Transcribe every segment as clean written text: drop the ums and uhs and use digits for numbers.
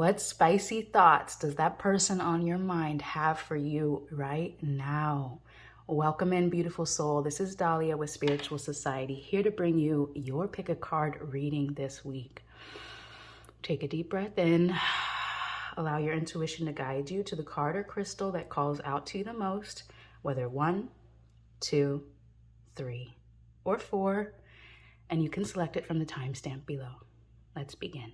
What spicy thoughts does that person on your mind have for you right now? Welcome in, beautiful soul. This is Dahlia with Spiritual Society, here to bring you your pick a card reading this week. Take a deep breath in. Allow your intuition to guide you to the card or crystal that calls out to you the most, whether 1, 2, 3, or 4, and you can select it from the timestamp below. Let's begin.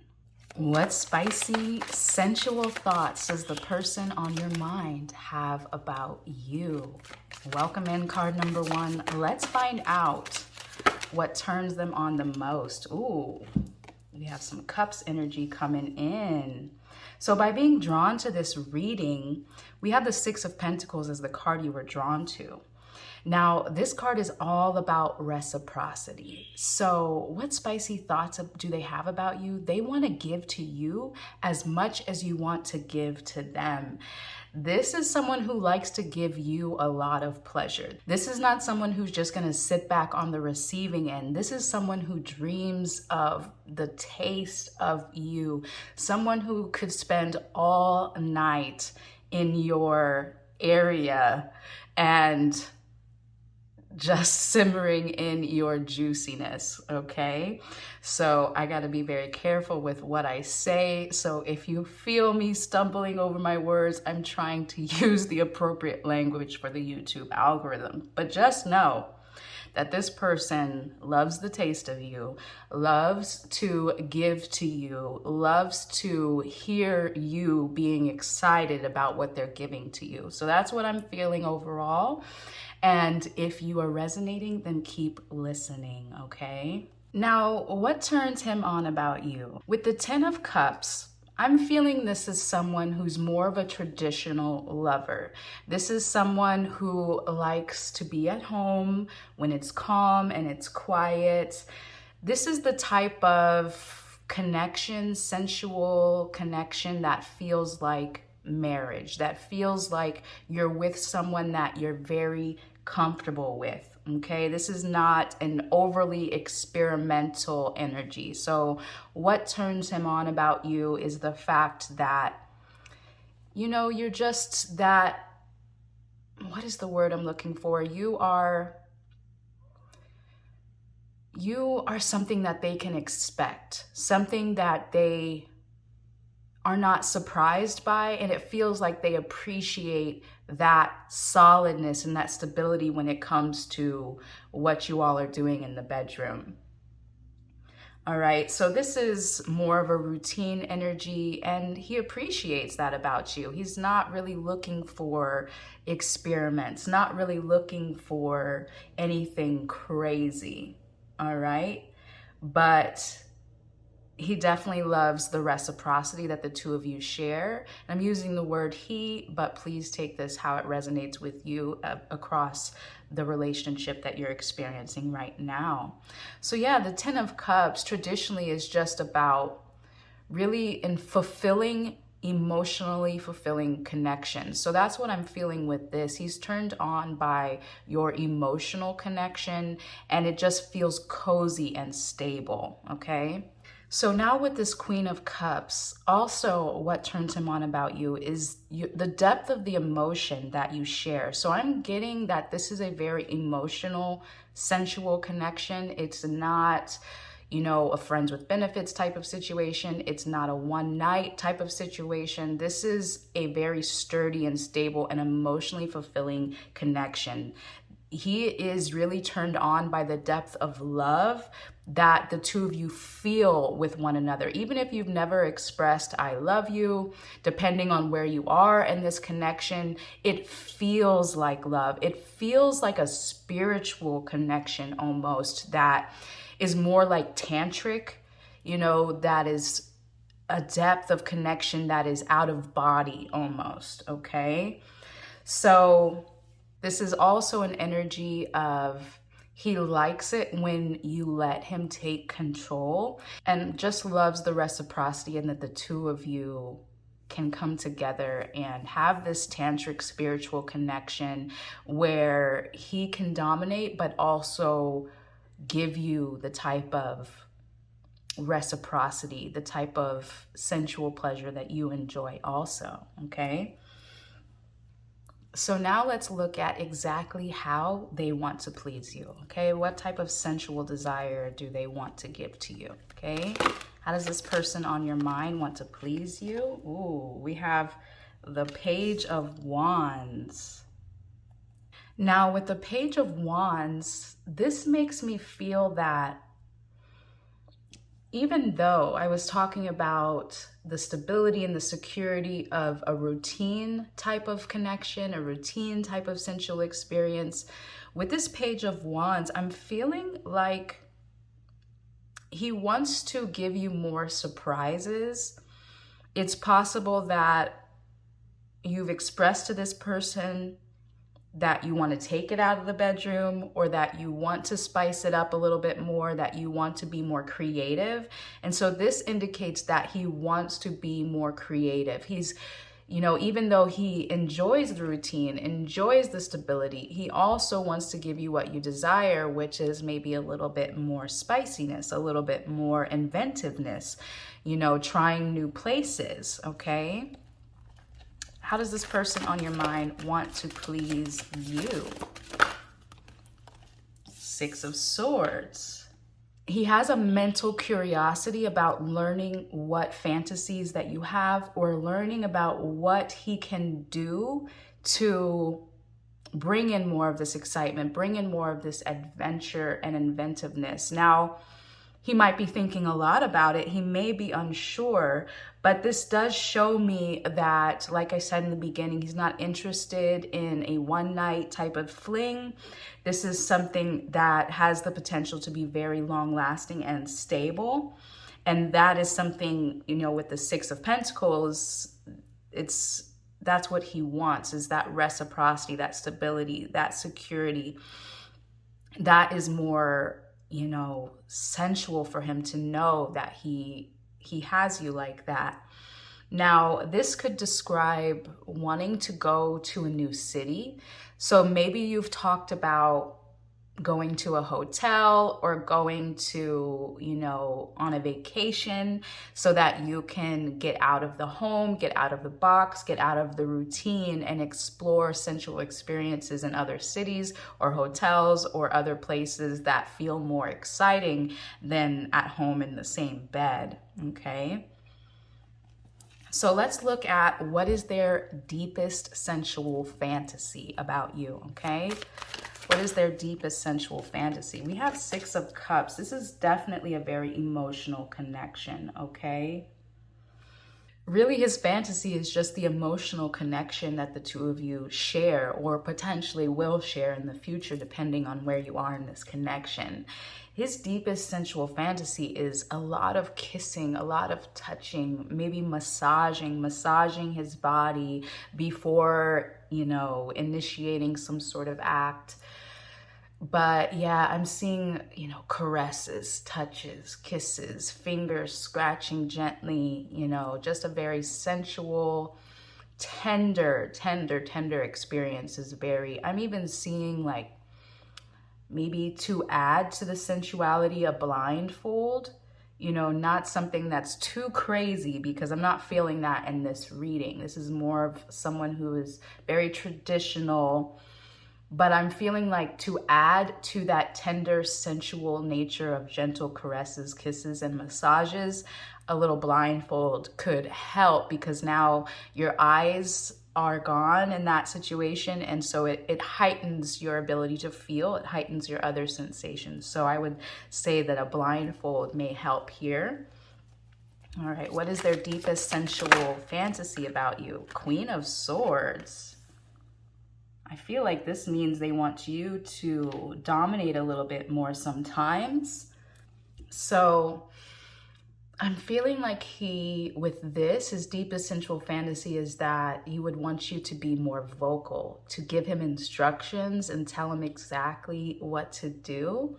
What spicy, sensual thoughts does the person on your mind have about you? Welcome in, card number 1. Let's find out what turns them on the most. Ooh, we have some cups energy coming in. So by being drawn to this reading, we have the 6 of Pentacles as the card you were drawn to. Now, this card is all about reciprocity. So what spicy thoughts do they have about you? They want to give to you as much as you want to give to them. This is someone who likes to give you a lot of pleasure. This is not someone who's just going to sit back on the receiving end. This is someone who dreams of the taste of you. Someone who could spend all night in your area and just simmering in your juiciness, okay? So I got to be very careful with what I say. So if you feel me stumbling over my words, I'm trying to use the appropriate language for the YouTube algorithm. But just know that this person loves the taste of you, loves to give to you, loves to hear you being excited about what they're giving to you. So that's what I'm feeling overall. And if you are resonating, then keep listening, okay? Now, what turns him on about you? With the 10 of Cups, I'm feeling this is someone who's more of a traditional lover. This is someone who likes to be at home when it's calm and it's quiet. This is the type of connection, sensual connection that feels like marriage, that feels like you're with someone that you're very comfortable with. Okay, this is not an overly experimental energy. So what turns him on about you is the fact that, you know, you're just that, what is the word I'm looking for? You are something that they can expect, something that they are not surprised by, and it feels like they appreciate that solidness and that stability when it comes to what you all are doing in the bedroom. All right, so this is more of a routine energy, and he appreciates that about you. He's not really looking for experiments, not really looking for anything crazy, all right? But he definitely loves the reciprocity that the two of you share. I'm using the word he, but please take this how it resonates with you across the relationship that you're experiencing right now. So yeah, the 10 of Cups traditionally is just about really emotionally fulfilling connections. So that's what I'm feeling with this. He's turned on by your emotional connection, and it just feels cozy and stable, okay? So now with this Queen of Cups, also what turns him on about you is the depth of the emotion that you share. So I'm getting that this is a very emotional, sensual connection. It's not, you know, a friends with benefits type of situation. It's not a one night type of situation. This is a very sturdy and stable and emotionally fulfilling connection. He is really turned on by the depth of love that the two of you feel with one another. Even if you've never expressed I love you, depending on where you are in this connection, it feels like love. It feels like a spiritual connection almost that is more like tantric, you know, that is a depth of connection that is out of body almost, okay? So this is also an energy of he likes it when you let him take control, and just loves the reciprocity and that the two of you can come together and have this tantric spiritual connection where he can dominate but also give you the type of reciprocity, the type of sensual pleasure that you enjoy also, okay? So now let's look at exactly how they want to please you, okay? What type of sensual desire do they want to give to you, okay? How does this person on your mind want to please you? Ooh, we have the Page of Wands. Now, with the Page of Wands, this makes me feel that even though I was talking about the stability and the security of a routine type of connection, a routine type of sensual experience, with this Page of Wands, I'm feeling like he wants to give you more surprises. It's possible that you've expressed to this person that you want to take it out of the bedroom, or that you want to spice it up a little bit more, that you want to be more creative. And so this indicates that he wants to be more creative. He's, you know, even though he enjoys the routine, enjoys the stability, he also wants to give you what you desire, which is maybe a little bit more spiciness, a little bit more inventiveness, you know, trying new places, okay? How does this person on your mind want to please you? Six of Swords. He has a mental curiosity about learning what fantasies that you have, or learning about what he can do to bring in more of this excitement, bring in more of this adventure and inventiveness. Now, he might be thinking a lot about it. He may be unsure, but this does show me that, like I said in the beginning, he's not interested in a one-night type of fling. This is something that has the potential to be very long-lasting and stable. And that is something, you know, with the Six of Pentacles, that's what he wants, is that reciprocity, that stability, that security. That is more, you know, sensual for him to know that he has you like that. Now, this could describe wanting to go to a new city. So maybe you've talked about going to a hotel, or going to, you know, on a vacation, so that you can get out of the home, get out of the box, get out of the routine, and explore sensual experiences in other cities or hotels or other places that feel more exciting than at home in the same bed, okay? So let's look at what is their deepest sensual fantasy about you, okay? What is their deepest sensual fantasy? We have Six of Cups. This is definitely a very emotional connection, okay? Really, his fantasy is just the emotional connection that the two of you share, or potentially will share in the future, depending on where you are in this connection. His deepest sensual fantasy is a lot of kissing, a lot of touching, maybe massaging his body before, you know, initiating some sort of act. But yeah, I'm seeing, you know, caresses, touches, kisses, fingers scratching gently, you know, just a very sensual, tender experience is very, I'm even seeing, like, maybe to add to the sensuality, a blindfold, you know, not something that's too crazy, because I'm not feeling that in this reading. This is more of someone who is very traditional, but I'm feeling like to add to that tender, sensual nature of gentle caresses, kisses, and massages, a little blindfold could help, because now your eyes are gone in that situation. And so it heightens your ability to feel, it heightens your other sensations. So I would say that a blindfold may help here. All right, what is their deepest sensual fantasy about you? Queen of Swords. I feel like this means they want you to dominate a little bit more sometimes. So I'm feeling like with this, his deepest sensual fantasy is that he would want you to be more vocal, to give him instructions and tell him exactly what to do.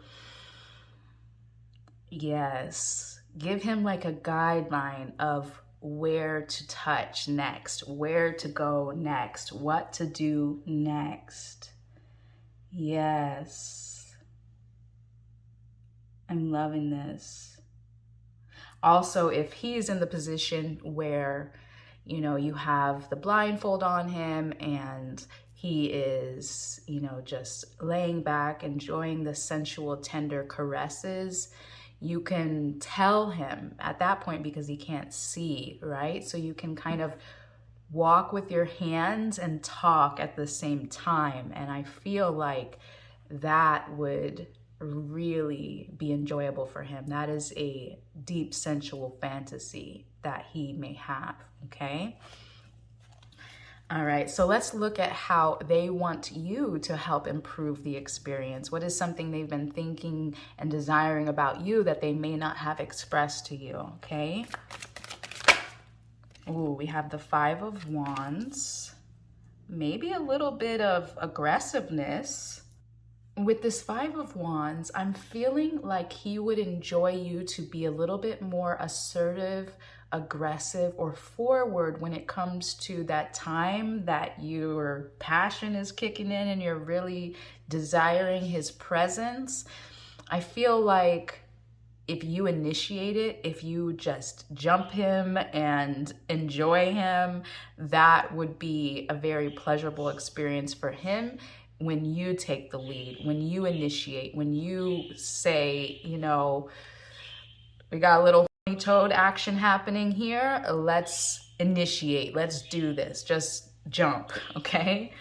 Yes, give him like a guideline of where to touch next, where to go next, what to do next. Yes. I'm loving this. Also, if he's in the position where, you know, you have the blindfold on him and he is, you know, just laying back, enjoying the sensual, tender caresses, you can tell him at that point because he can't see, right? So you can kind of walk with your hands and talk at the same time. And I feel like that would really be enjoyable for him. That is a deep sensual fantasy that he may have, okay? All right, so let's look at how they want you to help improve the experience. What is something they've been thinking and desiring about you that they may not have expressed to you, okay? Ooh, we have the Five of Wands. Maybe a little bit of aggressiveness. With this Five of Wands, I'm feeling like he would enjoy you to be a little bit more assertive, aggressive, or forward when it comes to that time that your passion is kicking in and you're really desiring his presence. I feel like if you initiate it, if you just jump him and enjoy him, that would be a very pleasurable experience for him. When you take the lead, when you initiate, when you say, you know, we got a little toad action happening here, let's initiate, let's do this, just jump, okay?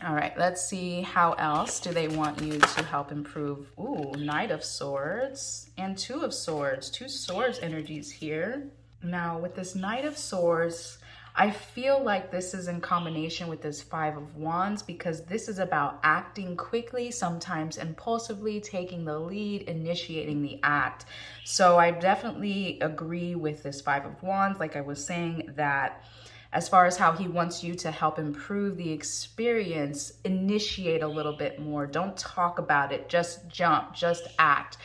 All right, let's see how else do they want you to help improve. Ooh, Knight of Swords and Two of Swords, two swords energies here. Now with this Knight of Swords, I feel like this is in combination with this Five of Wands because this is about acting quickly, sometimes impulsively, taking the lead, initiating the act. So I definitely agree with this Five of Wands. Like I was saying, that as far as how he wants you to help improve the experience, initiate a little bit more. Don't talk about it, just jump, just act.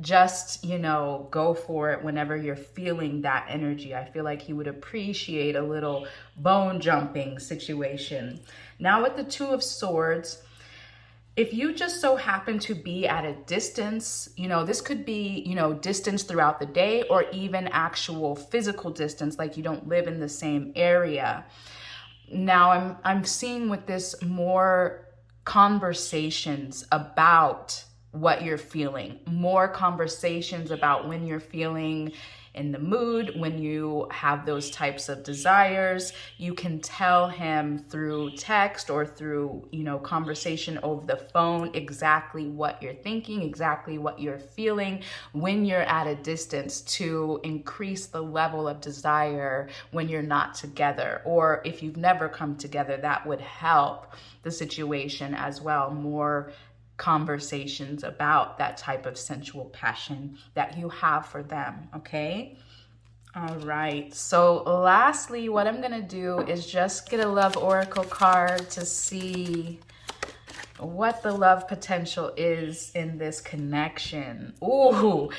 Just, you know, go for it whenever you're feeling that energy. I feel like he would appreciate a little bone jumping situation. Now with the Two of Swords, if you just so happen to be at a distance, you know, this could be, you know, distance throughout the day or even actual physical distance, like you don't live in the same area. Now I'm seeing with this more conversations about what you're feeling, more conversations about when you're feeling in the mood, when you have those types of desires. You can tell him through text or through, you know, conversation over the phone exactly what you're thinking, exactly what you're feeling when you're at a distance to increase the level of desire when you're not together. Or if you've never come together, that would help the situation as well. More conversations about that type of sensual passion that you have for them, okay? All right, so lastly, what I'm gonna do is just get a love oracle card to see what the love potential is in this connection. Ooh,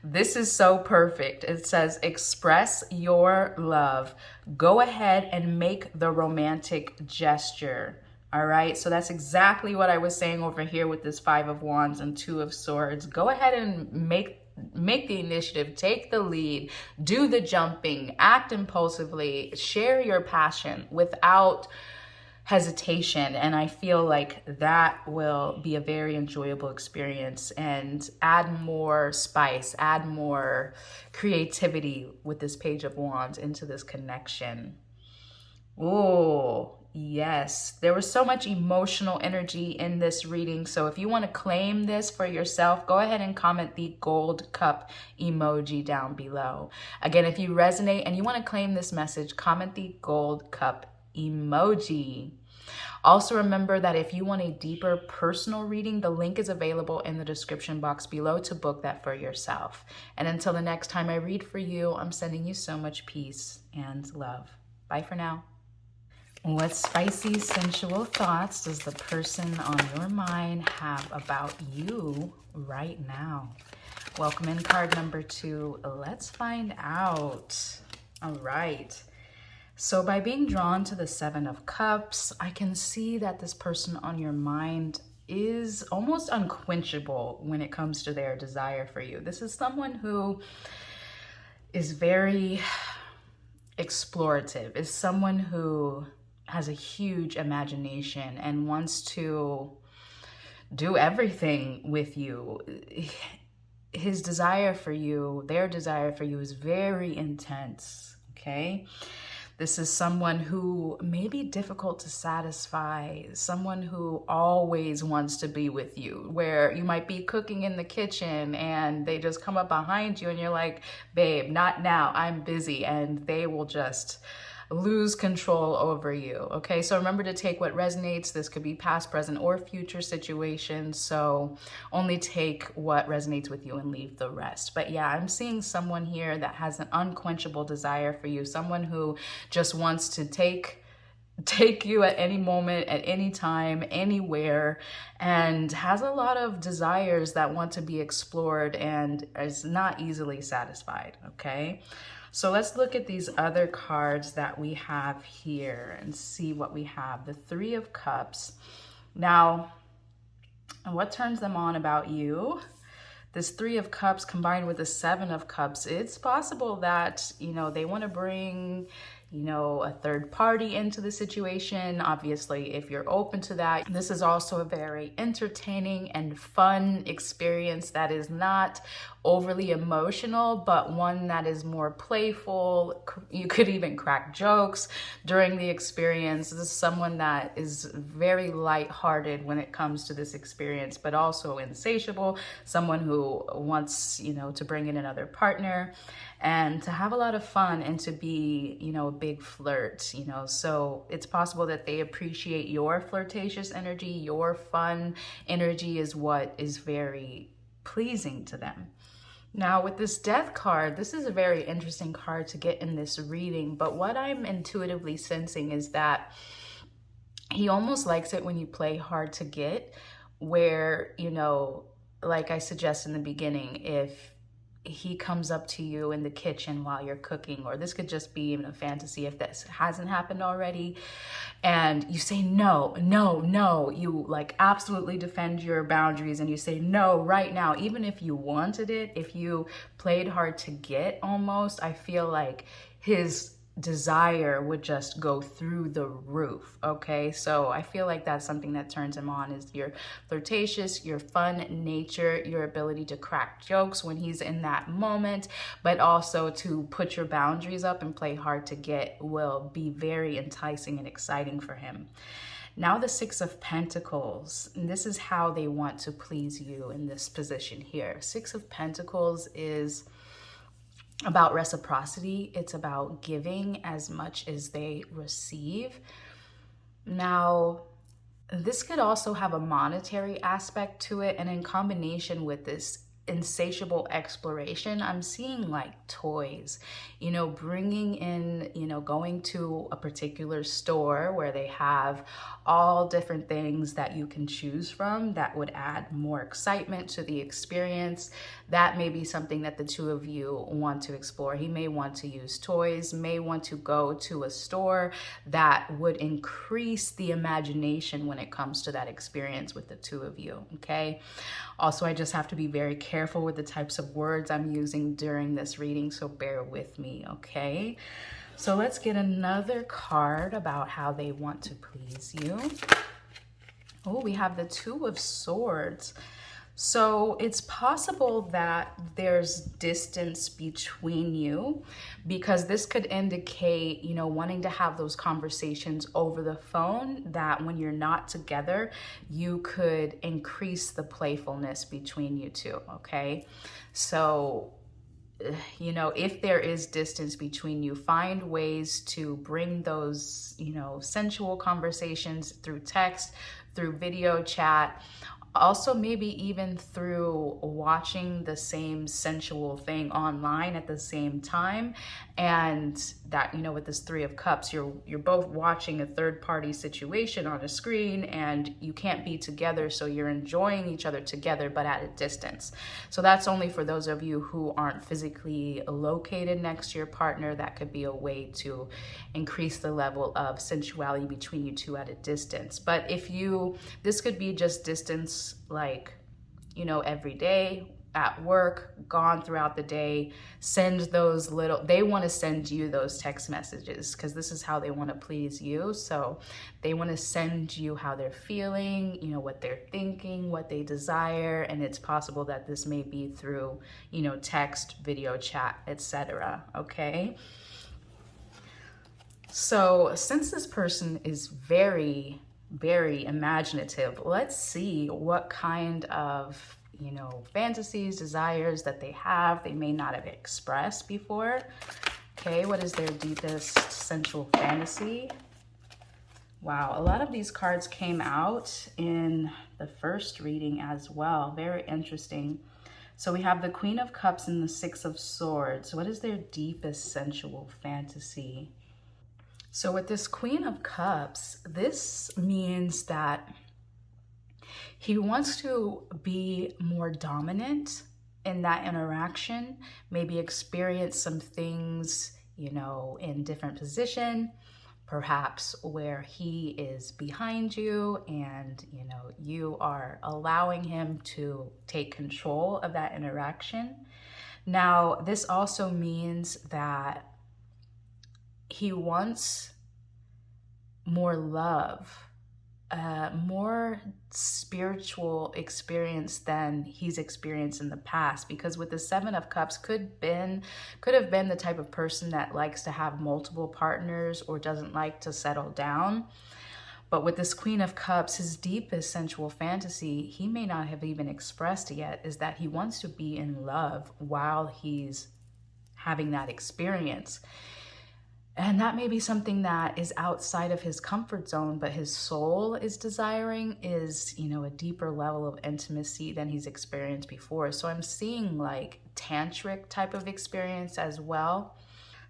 this is so perfect. It says, express your love. Go ahead and make the romantic gesture. All right, so that's exactly what I was saying over here with this Five of Wands and Two of Swords. Go ahead and make the initiative, take the lead, do the jumping, act impulsively, share your passion without hesitation. And I feel like that will be a very enjoyable experience and add more spice, add more creativity with this Page of Wands into this connection. Oh, yes. There was so much emotional energy in this reading. So if you want to claim this for yourself, go ahead and comment the gold cup emoji down below. Again, if you resonate and you want to claim this message, comment the gold cup emoji. Also remember that if you want a deeper personal reading, the link is available in the description box below to book that for yourself. And until the next time I read for you, I'm sending you so much peace and love. Bye for now. What spicy, sensual thoughts does the person on your mind have about you right now? Welcome in card number 2. Let's find out. All right. So by being drawn to the Seven of Cups, I can see that this person on your mind is almost unquenchable when it comes to their desire for you. This is someone who is very explorative, is someone who has a huge imagination and wants to do everything with you. His desire for you, their desire for you is very intense, okay? This is someone who may be difficult to satisfy, someone who always wants to be with you, where you might be cooking in the kitchen and they just come up behind you and you're like, babe, not now, I'm busy, and they will just lose control over you, okay? So remember to take what resonates. This could be past, present, or future situations, so only take what resonates with you and leave the rest. But yeah, I'm seeing someone here that has an unquenchable desire for you, someone who just wants to take you at any moment, at any time, anywhere, and has a lot of desires that want to be explored and is not easily satisfied, okay? So let's look at these other cards that we have here and see what we have. The Three of Cups. Now, what turns them on about you? This Three of Cups combined with the Seven of Cups, it's possible that, you know, they want to bring, you know, a third party into the situation. Obviously, if you're open to that, this is also a very entertaining and fun experience that is not overly emotional, but one that is more playful. You could even crack jokes during the experience. This is someone that is very lighthearted when it comes to this experience, but also insatiable, someone who wants, you know, to bring in another partner and to have a lot of fun and to be, you know, a big flirt, you know. So it's possible that they appreciate your flirtatious energy, your fun energy is what is very pleasing to them. Now with this Death card, this is a very interesting card to get in this reading, but what I'm intuitively sensing is that he almost likes it when you play hard to get, where, you know, like I suggested in the beginning, if he comes up to you in the kitchen while you're cooking, or this could just be even a fantasy if this hasn't happened already, and you say no, no, no, you like absolutely defend your boundaries and you say no right now, even if you wanted it, if you played hard to get almost, I feel like his desire would just go through the roof, okay? So I feel like that's something that turns him on, is your flirtatious, your fun nature, your ability to crack jokes when he's in that moment, but also to put your boundaries up and play hard to get will be very enticing and exciting for him. Now the Six of Pentacles, and this is how they want to please you in this position here. Six of Pentacles is about reciprocity. It's about giving as much as they receive. Now, this could also have a monetary aspect to it, and in combination with this insatiable exploration, I'm seeing like toys, you know, bringing in, you know, going to a particular store where they have all different things that you can choose from that would add more excitement to the experience. That may be something that the two of you want to explore. He may want to use toys, may want to go to a store that would increase the imagination when it comes to that experience with the two of you, okay? Also, I just have to be very careful with the types of words I'm using during this reading, so bear with me, okay? So let's get another card about how they want to please you. Oh, we have the Two of Swords. So it's possible that there's distance between you, because this could indicate, you know, wanting to have those conversations over the phone, that when you're not together, you could increase the playfulness between you two, okay? So, you know, if there is distance between you, find ways to bring those, you know, sensual conversations through text, through video chat, also maybe even through watching the same sensual thing online at the same time. And that, you know, with this Three of Cups, you're both watching a third party situation on a screen and you can't be together, so you're enjoying each other together but at a distance. So that's only for those of you who aren't physically located next to your partner. That could be a way to increase the level of sensuality between you two at a distance. But if you, this could be just distance, like, you know, every day, at work, gone throughout the day, send those they want to send you those text messages because this is how they want to please you. So they want to send you how they're feeling, you know, what they're thinking, what they desire. And it's possible that this may be through, you know, text, video chat, etc. Okay. So since this person is very, very imaginative, let's see what kind of, you know, fantasies, desires that they have, they may not have expressed before. Okay, what is their deepest sensual fantasy? Wow, a lot of these cards came out in the first reading as well. Very interesting. So we have the Queen of Cups and the Six of Swords. What is their deepest sensual fantasy? So with this Queen of Cups, this means that he wants to be more dominant in that interaction, maybe experience some things, you know, in different position, perhaps where he is behind you and, you know, you are allowing him to take control of that interaction. Now, this also means that he wants more love, more spiritual experience than he's experienced in the past, because with the Seven of Cups could have been the type of person that likes to have multiple partners or doesn't like to settle down. But with this Queen of Cups, his deepest sensual fantasy, he may not have even expressed yet, is that he wants to be in love while he's having that experience. And that may be something that is outside of his comfort zone, but his soul is desiring is, you know, a deeper level of intimacy than he's experienced before. So I'm seeing like tantric type of experience as well.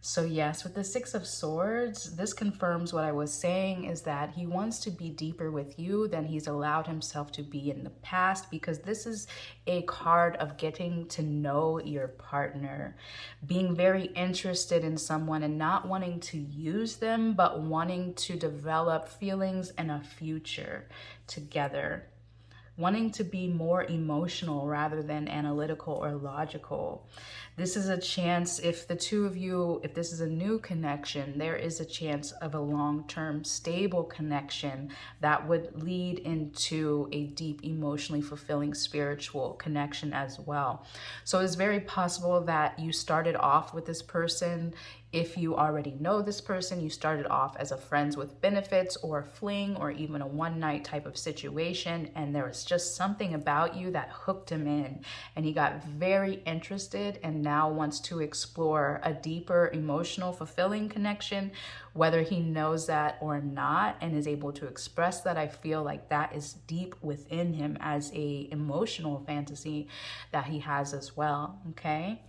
So yes, with the Six of Swords, this confirms what I was saying, is that he wants to be deeper with you than he's allowed himself to be in the past, because this is a card of getting to know your partner, being very interested in someone and not wanting to use them, but wanting to develop feelings and a future together. Wanting to be more emotional rather than analytical or logical. This is a chance, if the two of you, if this is a new connection, there is a chance of a long-term stable connection that would lead into a deep, emotionally fulfilling spiritual connection as well. So it's very possible that you started off with this person. If you already know this person, you started off as a friends with benefits or a fling or even a one-night type of situation, and there was just something about you that hooked him in, and he got very interested and now wants to explore a deeper, emotional, fulfilling connection, whether he knows that or not, and is able to express that. I feel like that is deep within him as a emotional fantasy that he has as well, okay?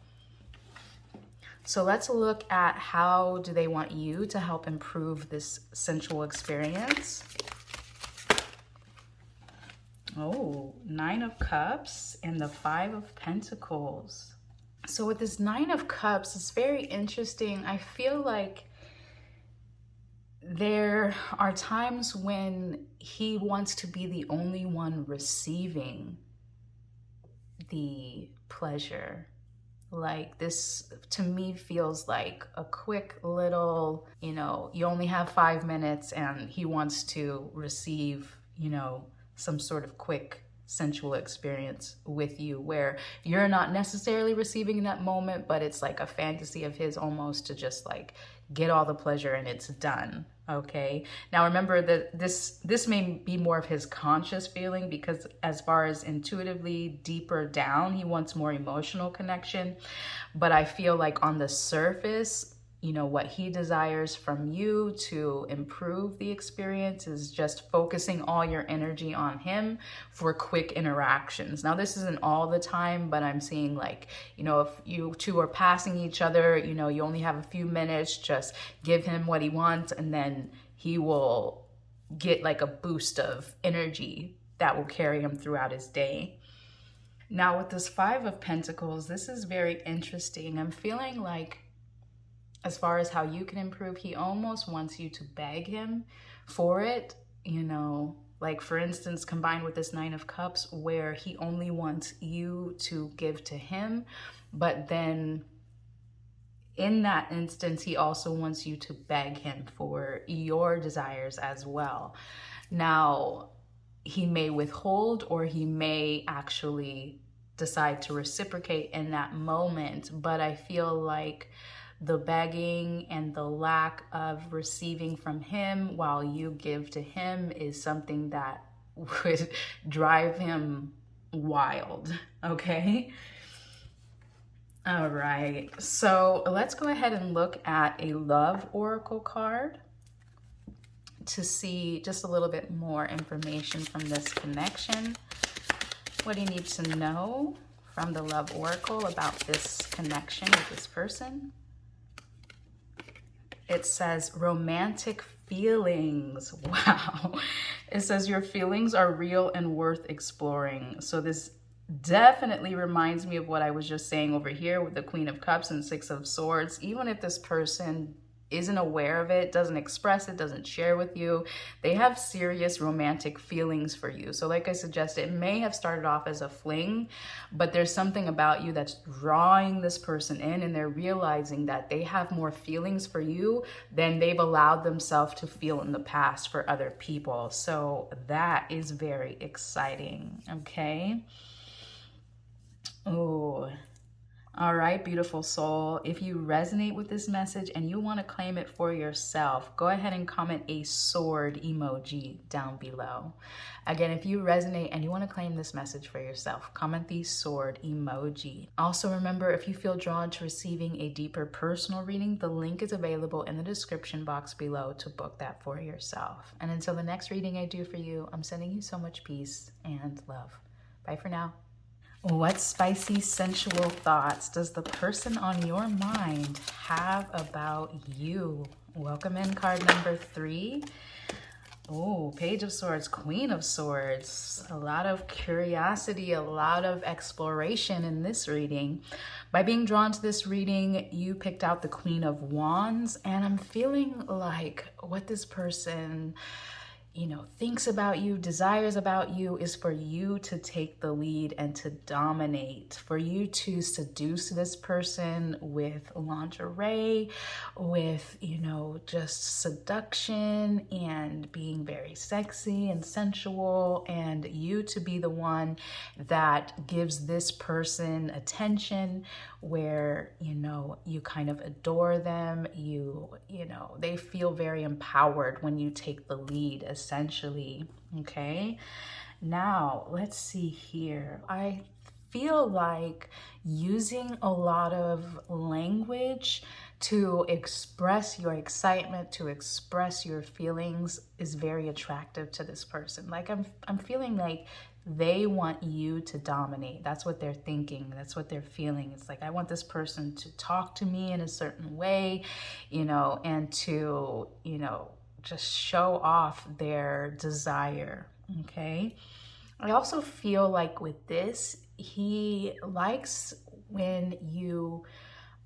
So let's look at how do they want you to help improve this sensual experience. Oh, Nine of Cups and the Five of Pentacles. So with this Nine of Cups, it's very interesting. I feel like there are times when he wants to be the only one receiving the pleasure. Like this to me feels like a quick little, you know, you only have 5 minutes and he wants to receive, you know, some sort of quick sensual experience with you where you're not necessarily receiving that moment, but it's like a fantasy of his almost to just like get all the pleasure and it's done. Okay, now remember that this may be more of his conscious feeling, because as far as intuitively deeper down, he wants more emotional connection. But I feel like on the surface, you know, what he desires from you to improve the experience is just focusing all your energy on him for quick interactions. Now, this isn't all the time, but I'm seeing like, you know, if you two are passing each other, you know, you only have a few minutes, just give him what he wants, and then he will get like a boost of energy that will carry him throughout his day. Now, with this Five of Pentacles, this is very interesting. I'm feeling like, as far as how you can improve, he almost wants you to beg him for it, you know, Like, for instance, combined with this Nine of Cups, where he only wants you to give to him, but then in that instance, he also wants you to beg him for your desires as well. Now, he may withhold, or he may actually decide to reciprocate in that moment, but I feel like the begging and the lack of receiving from him while you give to him is something that would drive him wild, okay? All right, so let's go ahead and look at a love oracle card to see just a little bit more information from this connection. What do you need to know from the love oracle about this connection with this person? It says romantic feelings. Wow. It says your feelings are real and worth exploring. So this definitely reminds me of what I was just saying over here with the Queen of Cups and Six of Swords. Even if this person isn't aware of it, doesn't express it, doesn't share with you, they have serious romantic feelings for you. So like I suggested, it may have started off as a fling, but there's something about you that's drawing this person in, and they're realizing that they have more feelings for you than they've allowed themselves to feel in the past for other people. So that is very exciting, okay? Oh, all right, beautiful soul. If you resonate with this message and you want to claim it for yourself, go ahead and comment a sword emoji down below. Again, if you resonate and you want to claim this message for yourself, comment the sword emoji. Also remember, if you feel drawn to receiving a deeper personal reading, the link is available in the description box below to book that for yourself. And until the next reading I do for you, I'm sending you so much peace and love. Bye for now. What spicy, sensual thoughts does the person on your mind have about you? Welcome in card number 3. Oh, Page of Swords, Queen of Swords. A lot of curiosity, a lot of exploration in this reading. By being drawn to this reading, you picked out the Queen of Wands, and I'm feeling like what this person thinks about you, desires about you, is for you to take the lead and to dominate, for you to seduce this person with lingerie, with, just seduction and being very sexy and sensual, and you to be the one that gives this person attention, where, you kind of adore them, they feel very empowered when you take the lead, essentially, okay? Now, let's see here. I feel like using a lot of language to express your excitement, to express your feelings is very attractive to this person. Like I'm feeling like they want you to dominate. That's what they're thinking. That's what they're feeling. It's like, I want this person to talk to me in a certain way, and to, just show off their desire, okay? I also feel like with this, he likes when you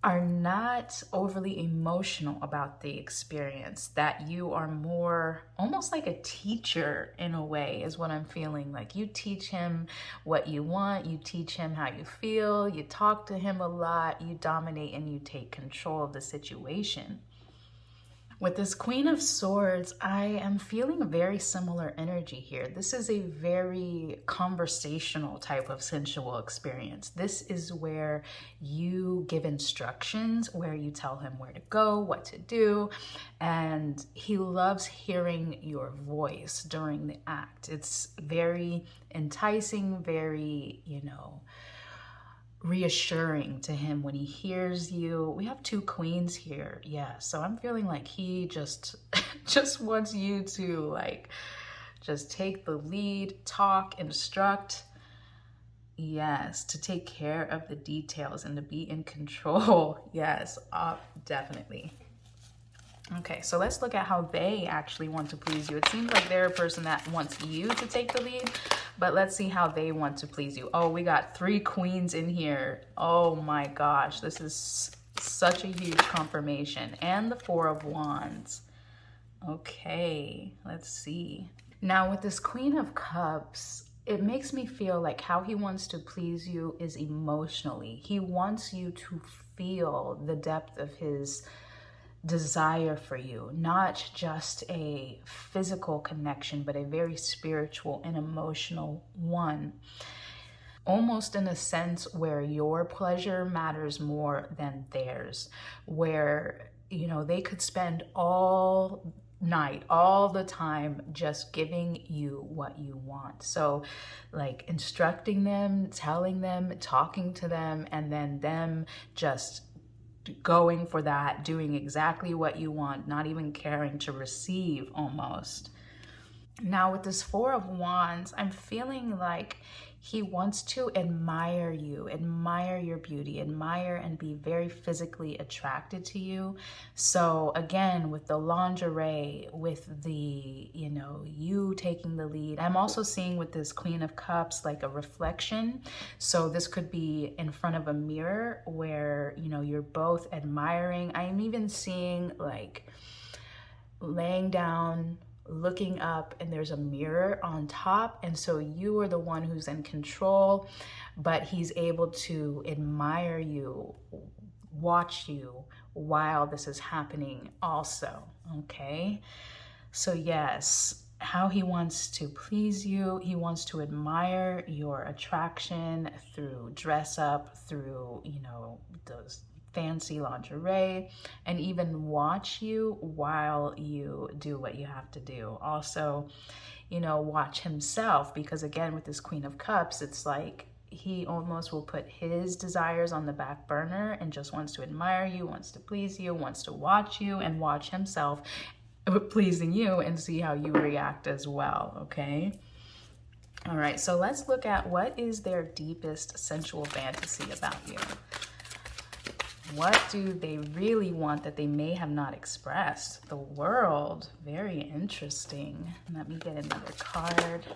are not overly emotional about the experience, that you are more almost like a teacher in a way, is what I'm feeling. Like you teach him what you want, you teach him how you feel, you talk to him a lot, you dominate and you take control of the situation. With this Queen of Swords, I am feeling a very similar energy here. This is a very conversational type of sensual experience. This is where you give instructions, where you tell him where to go, what to do, and he loves hearing your voice during the act. It's very enticing, very, reassuring to him when he hears you. We have 2 queens here. Yeah, so I'm feeling like he just wants you to just take the lead, talk, instruct. Yes, to take care of the details and to be in control. Yes, definitely. Okay, so let's look at how they actually want to please you. It seems like they're a person that wants you to take the lead, but let's see how they want to please you. Oh, we got 3 queens in here. Oh my gosh, this is such a huge confirmation. And the 4 of Wands. Okay, let's see. Now, with this Queen of Cups, it makes me feel like how he wants to please you is emotionally. He wants you to feel the depth of his desire for you, not just a physical connection, but a very spiritual and emotional one. Almost in a sense where your pleasure matters more than theirs, where, you know, they could spend all night, all the time, just giving you what you want. So like instructing them, telling them, talking to them, and then them just going for that, doing exactly what you want, not even caring to receive almost. Now with this Four of Wands, I'm feeling like he wants to admire you, admire your beauty, admire and be very physically attracted to you. So again, with the lingerie, with the, you know, you taking the lead. I'm also seeing with this Queen of Cups, like a reflection. So this could be in front of a mirror where, you know, you're both admiring. I'm even seeing like laying down, looking up, and there's a mirror on top, and so you are the one who's in control, but he's able to admire you, watch you while this is happening also. Okay, so yes, how he wants to please you, he wants to admire your attraction through dress up, through, you know, those fancy lingerie, and even watch you while you do what you have to do. Also, you know, watch himself, because again, with this Queen of Cups, it's like he almost will put his desires on the back burner and just wants to admire you, wants to please you, wants to watch you and watch himself pleasing you and see how you react as well. Okay. All right, so let's look at what is their deepest sensual fantasy about you. What do they really want that they may have not expressed? The World, very interesting. Let me get another card.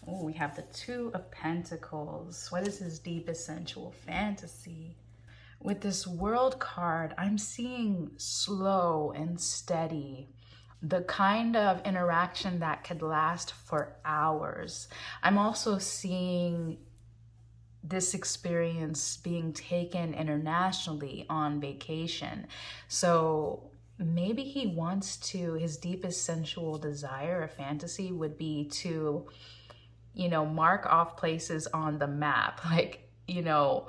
Oh, we have the Two of Pentacles. What is his deepest sensual fantasy? With this World card, I'm seeing slow and steady, the kind of interaction that could last for hours. I'm also seeing this experience being taken internationally on vacation. So maybe he wants to, his deepest sensual desire or fantasy would be to, you know, mark off places on the map. Like, you know,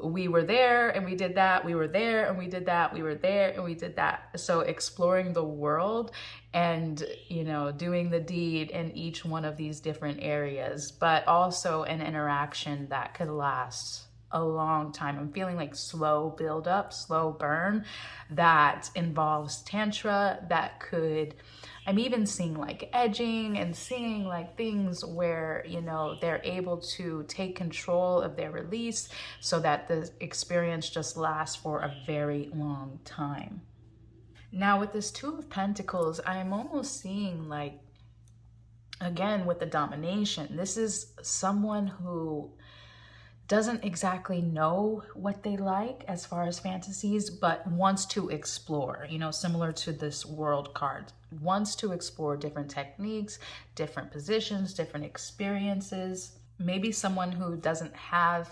we were there and we did that, we were there and we did that, we were there and we did that. So exploring the world and, you know, doing the deed in each one of these different areas, but also an interaction that could last a long time. I'm feeling like slow build up, slow burn that involves tantra, that could, I'm even seeing like edging and seeing like things where, you know, they're able to take control of their release so that the experience just lasts for a very long time. Now with this Two of Pentacles, I'm almost seeing like, again, with the domination, this is someone who doesn't exactly know what they like as far as fantasies, but wants to explore, you know, similar to this World card, wants to explore different techniques, different positions, different experiences. Maybe someone who doesn't have,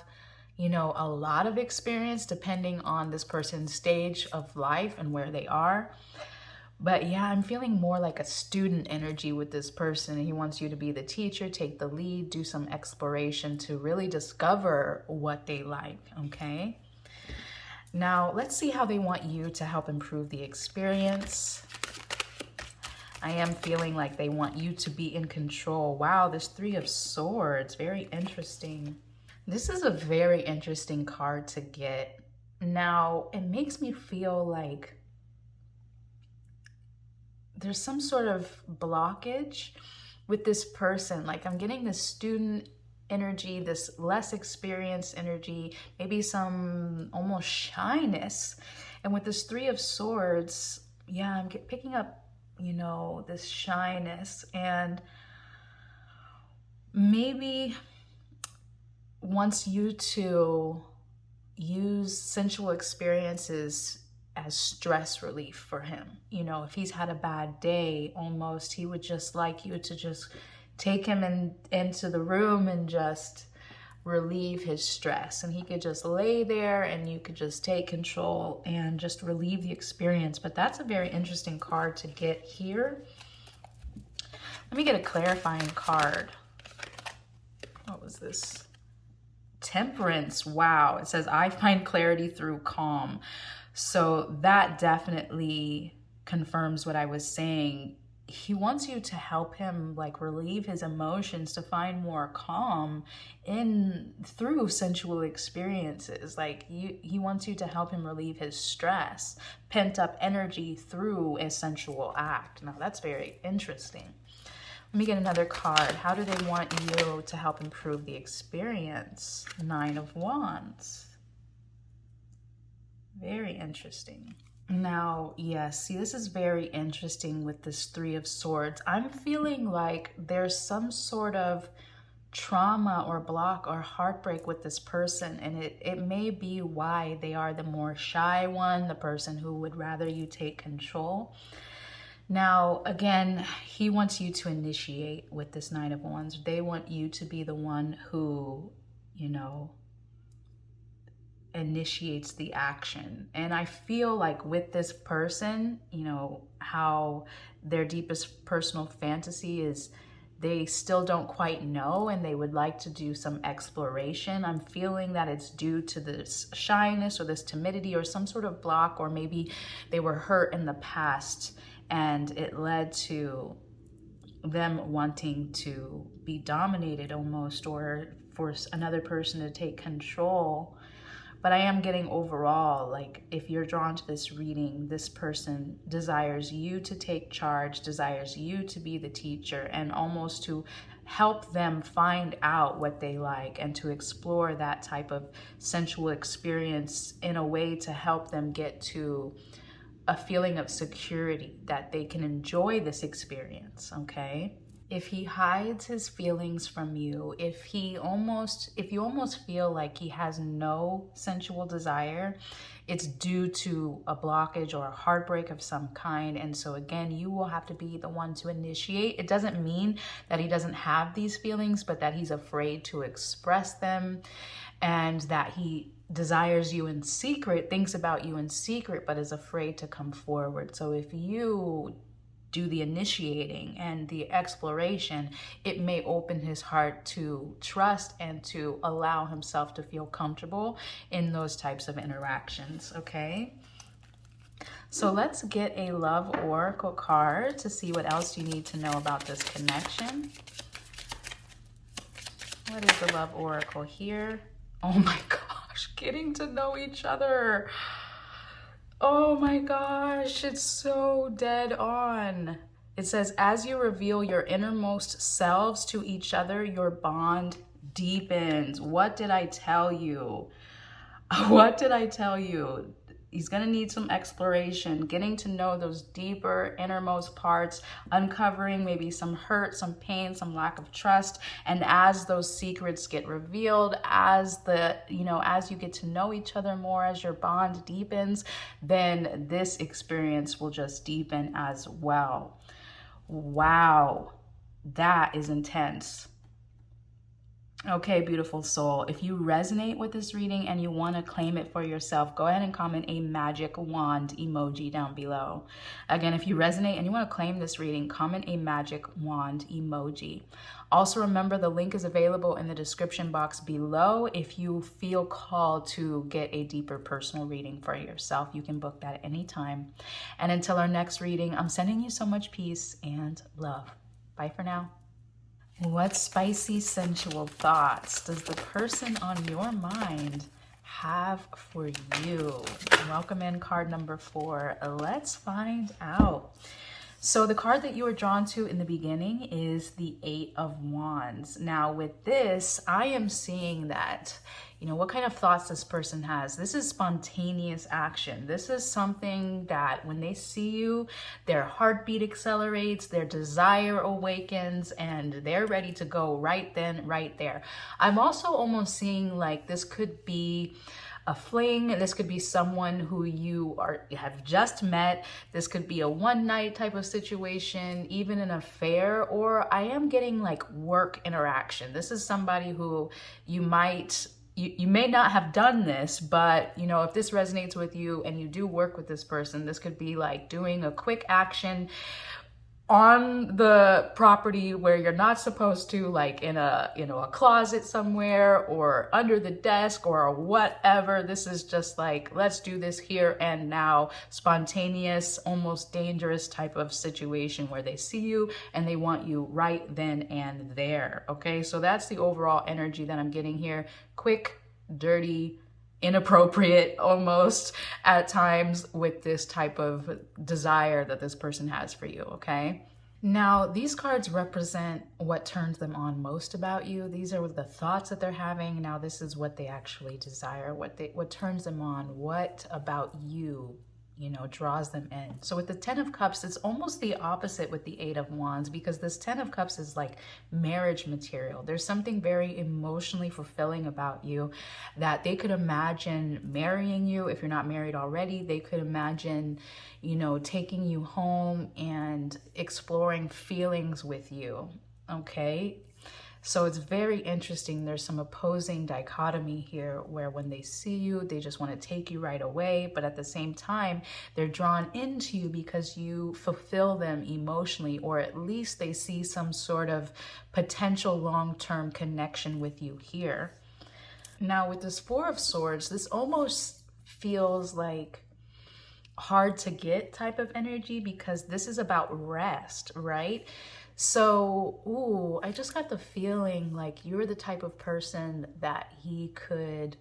you know, a lot of experience depending on this person's stage of life and where they are. But yeah, I'm feeling more like a student energy with this person. He wants you to be the teacher, take the lead, do some exploration to really discover what they like, okay? Now, let's see how they want you to help improve the experience. I am feeling like they want you to be in control. Wow, this Three of Swords, very interesting. This is a very interesting card to get. Now, it makes me feel like there's some sort of blockage with this person. Like I'm getting this student energy, this less experienced energy, maybe some almost shyness. And with this Three of Swords, yeah, I'm picking up, you know, this shyness, and maybe wants you to use sensual experiences as stress relief for him. You know, if he's had a bad day, almost he would just like you to just take him into the room and just relieve his stress, and he could just lay there and you could just take control and just relieve the experience. But that's a very interesting card to get here. Let me get a clarifying card. What was this? Temperance. Wow. It says, I find clarity through calm. So that definitely confirms what I was saying. He wants you to help him like relieve his emotions, to find more calm through sensual experiences. Like he wants you to help him relieve his stress, pent up energy through a sensual act. Now that's very interesting. Let me get another card. How do they want you to help improve the experience? 9 of Wands. Very interesting. Now, yes, see, this is very interesting with this 3 of Swords. I'm feeling like there's some sort of trauma or block or heartbreak with this person, and it may be why they are the more shy one, the person who would rather you take control. Now, again, he wants you to initiate with this 9 of Wands. They want you to be the one who, you know, initiates the action. And I feel like with this person, you know, how their deepest personal fantasy is they still don't quite know and they would like to do some exploration. I'm feeling that it's due to this shyness or this timidity or some sort of block, or maybe they were hurt in the past and it led to them wanting to be dominated almost, or for another person to take control. But I am getting overall, like, if you're drawn to this reading, this person desires you to take charge, desires you to be the teacher, and almost to help them find out what they like and to explore that type of sensual experience in a way to help them get to a feeling of security, that they can enjoy this experience, okay? If he hides his feelings from you, if you almost feel like he has no sensual desire, it's due to a blockage or a heartbreak of some kind. And so again, you will have to be the one to initiate. It doesn't mean that he doesn't have these feelings, but that he's afraid to express them, and that he desires you in secret, thinks about you in secret, but is afraid to come forward. So if you do the initiating and the exploration, it may open his heart to trust and to allow himself to feel comfortable in those types of interactions, okay? So let's get a love oracle card to see what else you need to know about this connection. What is the love oracle here? Oh my gosh, getting to know each other. Oh my gosh, it's so dead on. It says, as you reveal your innermost selves to each other, your bond deepens. What did I tell you? What did I tell you? He's going to need some exploration, getting to know those deeper innermost parts, uncovering maybe some hurt, some pain, some lack of trust. And as those secrets get revealed, as you get to know each other more, as your bond deepens, then this experience will just deepen as well. Wow, that is intense. Okay, beautiful soul, if you resonate with this reading and you want to claim it for yourself, go ahead and comment a magic wand emoji down below. Again, if you resonate and you want to claim this reading, comment a magic wand emoji. Also remember, the link is available in the description box below. If you feel called to get a deeper personal reading for yourself, you can book that at any time. And until our next reading, I'm sending you so much peace and love. Bye for now. What spicy, sensual thoughts does the person on your mind have for you? Welcome in card number 4. Let's find out. So the card that you were drawn to in the beginning is the 8 of Wands. Now with this, I am seeing that, what kind of thoughts this person has. This is spontaneous action. This is something that when they see you, their heartbeat accelerates, their desire awakens, and they're ready to go right then, right there. I'm also almost seeing like this could be a fling. This could be someone who you have just met. This could be a one night type of situation, even an affair, or I am getting like work interaction. This is somebody who you may not have done this, but you know, if this resonates with you and you do work with this person, this could be like doing a quick action on the property where you're not supposed to, like in a, you know, a closet somewhere or under the desk or whatever. This is just like, let's do this here and now, spontaneous, almost dangerous type of situation where they see you and they want you right then and there. Okay, so that's the overall energy that I'm getting here. Quick, dirty, inappropriate almost at times with this type of desire that this person has for you, okay? Now, these cards represent what turns them on most about you. These are the thoughts that they're having. Now, this is what they actually desire, what turns them on, what about you, you know, draws them in. So with the 10 of Cups, it's almost the opposite with the 8 of Wands, because this 10 of Cups is like marriage material. There's something very emotionally fulfilling about you that they could imagine marrying you. If you're not married already, they could imagine, you know, taking you home and exploring feelings with you, okay? So it's very interesting. There's some opposing dichotomy here where when they see you, they just want to take you right away. But at the same time, they're drawn into you because you fulfill them emotionally, or at least they see some sort of potential long-term connection with you here. Now with this 4 of Swords, this almost feels like hard to get type of energy because this is about rest, right? So, ooh, I just got the feeling like you're the type of person that he could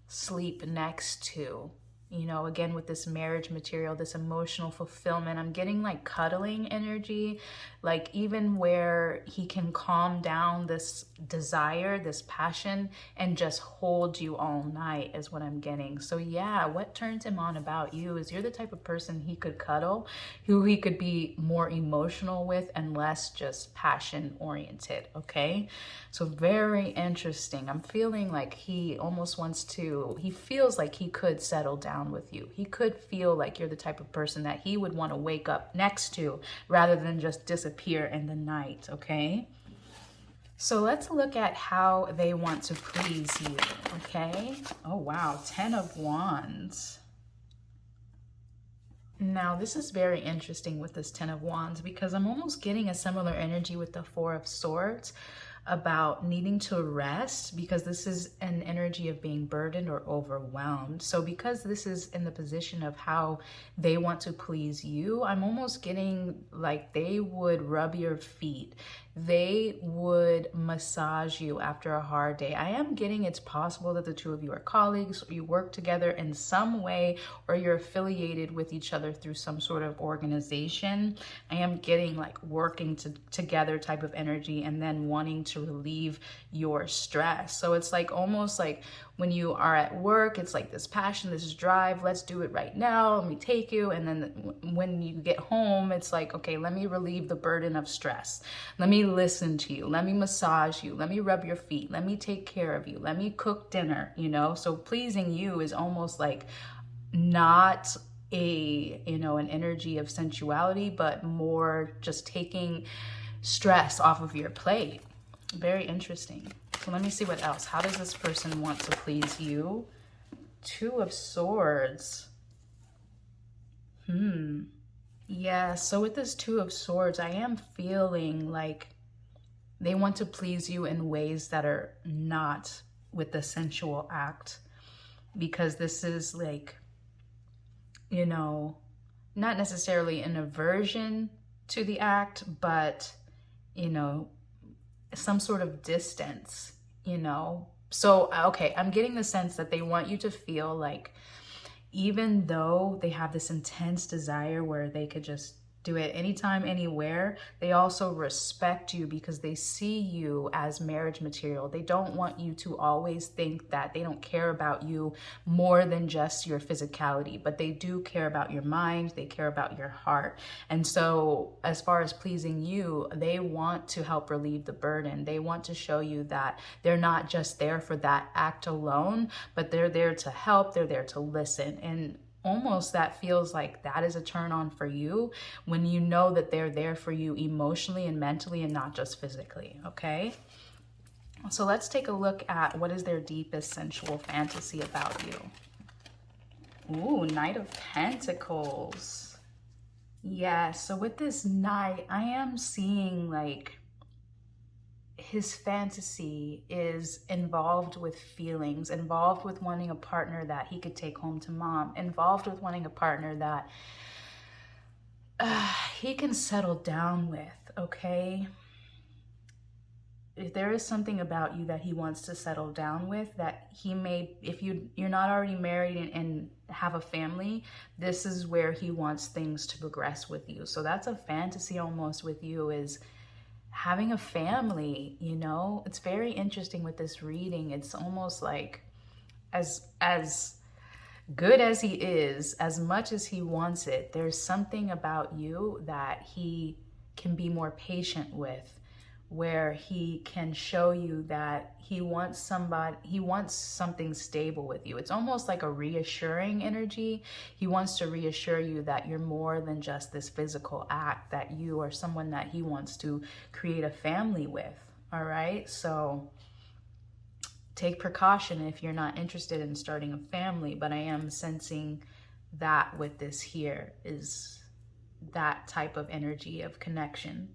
sleep next to. You know, again, with this marriage material, this emotional fulfillment, I'm getting like cuddling energy, like even where he can calm down this desire, this passion, and just hold you all night is what I'm getting. So yeah, what turns him on about you is you're the type of person he could cuddle, who he could be more emotional with and less just passion oriented, okay? So very interesting. I'm feeling like he almost wants to, he feels like he could settle down with you. He could feel like you're the type of person that he would want to wake up next to rather than just disappear in the night, okay? So let's look at how they want to please you, okay? Oh wow, 10 of Wands. Now this is very interesting with this 10 of Wands because I'm almost getting a similar energy with the 4 of Swords about needing to rest, because this is an energy of being burdened or overwhelmed. So because this is in the position of how they want to please you, I'm almost getting like they would rub your feet. They would massage you after a hard day. I am getting it's possible that the two of you are colleagues, or you work together in some way, or you're affiliated with each other through some sort of organization. I am getting like working together type of energy and then wanting to relieve your stress. So it's like almost like when you are at work, it's like this passion, this drive, let's do it right now, let me take you. And then when you get home, it's like, okay, let me relieve the burden of stress. Let me listen to you. Let me massage you. Let me rub your feet. Let me take care of you. Let me cook dinner, you know? So pleasing you is almost like not a, you know, an energy of sensuality, but more just taking stress off of your plate. Very interesting. So let me see what else. How does this person want to please you? 2 of Swords. Yeah, so with this 2 of Swords, I am feeling like they want to please you in ways that are not with the sensual act, because this is like, you know, not necessarily an aversion to the act, but, you know, some sort of distance, you know? So, okay, I'm getting the sense that they want you to feel like even though they have this intense desire where they could just do it anytime, anywhere. They also respect you because they see you as marriage material. They don't want you to always think that they don't care about you more than just your physicality, but they do care about your mind, they care about your heart. And so as far as pleasing you, they want to help relieve the burden. They want to show you that they're not just there for that act alone, but they're there to help, they're there to listen. And almost that feels like that is a turn on for you when you know that they're there for you emotionally and mentally and not just physically, okay? So let's take a look at what is their deepest sensual fantasy about you. Ooh, Knight of Pentacles. Yeah, so with this Knight, I am seeing like his fantasy is involved with feelings, involved with wanting a partner that he could take home to mom, involved with wanting a partner that he can settle down with, okay? If there is something about you that he wants to settle down with, that he may, if you're not already married and have a family, this is where he wants things to progress with you. So that's a fantasy almost with you, is having a family, you know? It's very interesting with this reading. It's almost like as good as he is, as much as he wants it, there's something about you that he can be more patient with, where he can show you that he wants something stable with you. It's almost like a reassuring energy. He wants to reassure you that you're more than just this physical act, that you are someone that he wants to create a family with, all right? So take precaution if you're not interested in starting a family, but I am sensing that with this here is that type of energy of connection,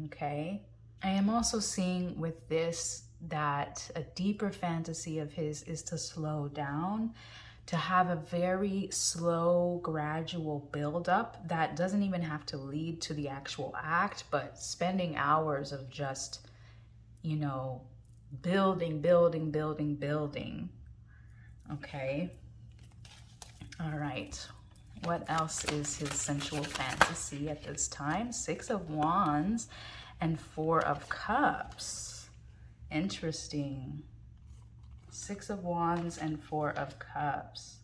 okay? I am also seeing with this that a deeper fantasy of his is to slow down, to have a very slow, gradual buildup that doesn't even have to lead to the actual act, but spending hours of just, you know, building, okay? All right. What else is his sensual fantasy at this time? 6 of Wands and 4 of Cups. Interesting. 6 of Wands and 4 of Cups.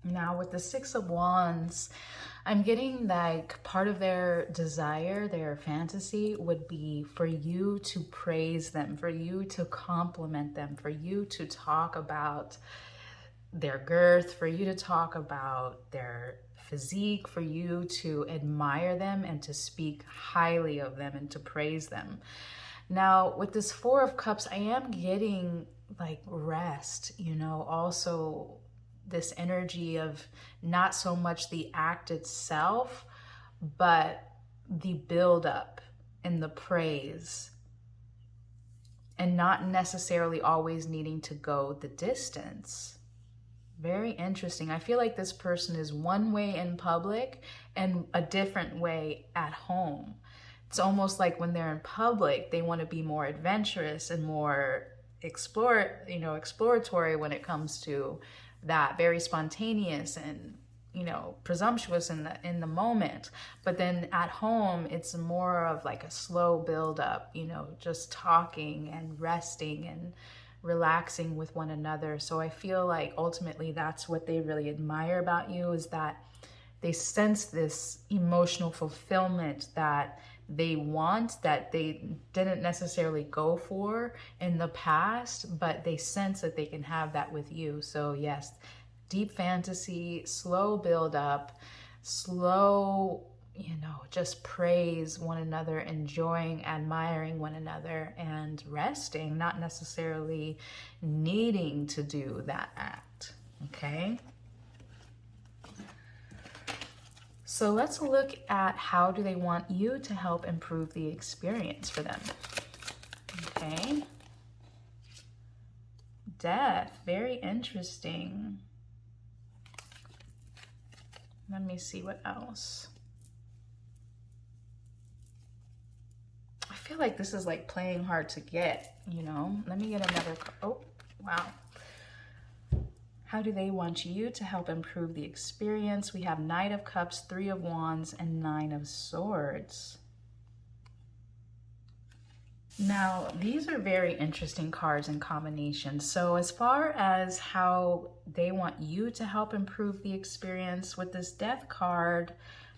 Now with the 6 of Wands, I'm getting like part of their desire, their fantasy would be for you to praise them, for you to compliment them, for you to talk about their girth, for you to talk about their physique, for you to admire them and to speak highly of them and to praise them. Now with this 4 of Cups, I am getting like rest, you know, also this energy of not so much the act itself, but the buildup and the praise, and not necessarily always needing to go the distance. Very interesting. I feel like this person is one way in public and a different way at home. It's almost like when they're in public, they want to be more adventurous and more exploratory when it comes to that, very spontaneous and, you know, presumptuous in the moment. But then at home, it's more of like a slow build up, you know, just talking and resting and relaxing with one another. So I feel like ultimately that's what they really admire about you, is that they sense this emotional fulfillment that they want, that they didn't necessarily go for in the past, but they sense that they can have that with you. So yes, deep fantasy, slow build up, slow, you know, just praise one another, enjoying, admiring one another, and resting, not necessarily needing to do that act, okay? So let's look at how do they want you to help improve the experience for them, okay? Death, very interesting. Let me see what else. I feel like this is like playing hard to get, you know? Let me get another, oh, wow. How do they want you to help improve the experience? We have Knight of Cups, Three of Wands, and Nine of Swords. Now, these are very interesting cards and combinations. So as far as how they want you to help improve the experience with this Death card,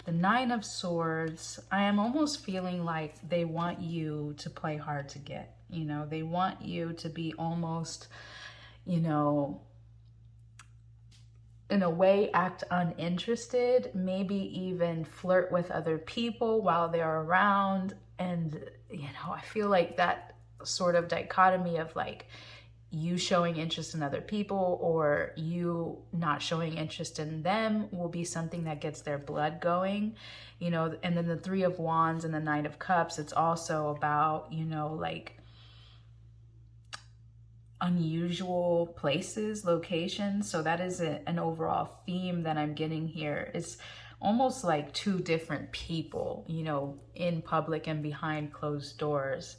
the Nine of Swords, I am almost feeling like they want you to play hard to get. You know, they want you to be almost, you know, in a way act uninterested, maybe even flirt with other people while they're around. And, you know, I feel like that sort of dichotomy of like you showing interest in other people or you not showing interest in them will be something that gets their blood going, you know. And then the Three of Wands and the Knight of Cups, it's also about, you know, like unusual places, locations. So that is an overall theme that I'm getting here. It's almost like two different people, you know, in public and behind closed doors.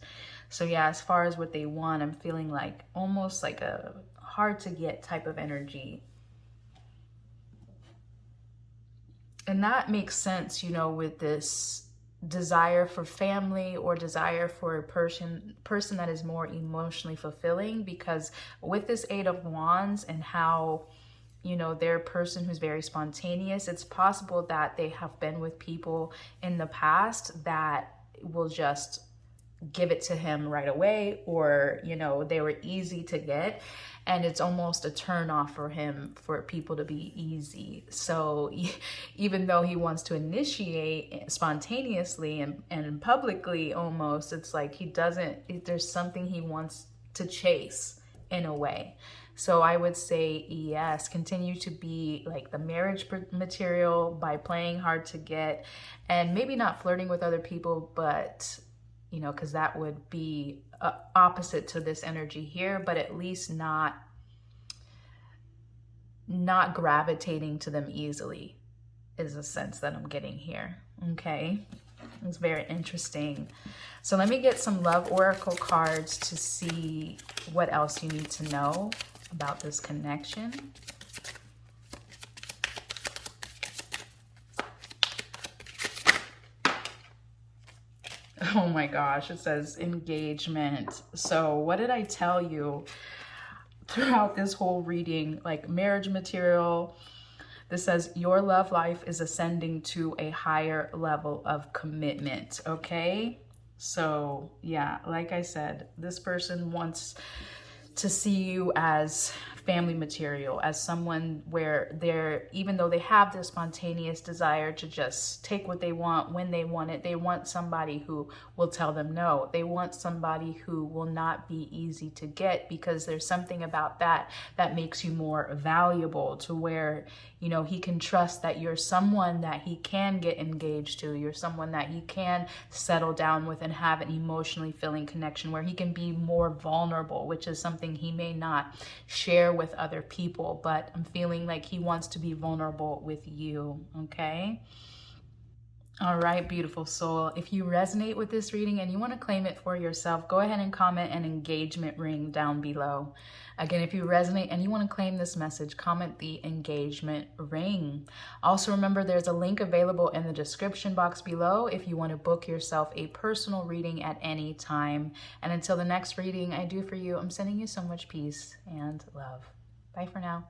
So yeah, as far as what they want, I'm feeling like almost like a hard to get type of energy. And that makes sense, you know, with this desire for family or desire for a person that is more emotionally fulfilling, because with this Eight of Wands and how, you know, they're a person who's very spontaneous, it's possible that they have been with people in the past that will just give it to him right away, or, you know, they were easy to get, and it's almost a turn off for him for people to be easy. So even though he wants to initiate spontaneously and publicly, almost, it's like he doesn't, there's something he wants to chase in a way. So I would say, yes, continue to be like the marriage material by playing hard to get, and maybe not flirting with other people, but, you know, because that would be opposite to this energy here, but at least not gravitating to them easily is a sense that I'm getting here. Okay, it's very interesting. So let me get some love oracle cards to see what else you need to know about this connection. Oh my gosh, it says engagement. So what did I tell you throughout this whole reading? Like marriage material. This says your love life is ascending to a higher level of commitment. Okay. So yeah, like I said, this person wants to see you as family material, as someone where they're, even though they have this spontaneous desire to just take what they want when they want it, they want somebody who will tell them no. They want somebody who will not be easy to get, because there's something about that that makes you more valuable, to where, you know, he can trust that you're someone that he can get engaged to. You're someone that he can settle down with and have an emotionally filling connection, where he can be more vulnerable, which is something he may not share with other people. But I'm feeling like he wants to be vulnerable with you. Okay. All right, beautiful soul. If you resonate with this reading and you want to claim it for yourself, go ahead and comment an engagement ring down below. Again, if you resonate and you want to claim this message, comment the engagement ring. Also, remember there's a link available in the description box below if you want to book yourself a personal reading at any time. And until the next reading I do for you, I'm sending you so much peace and love. Bye for now.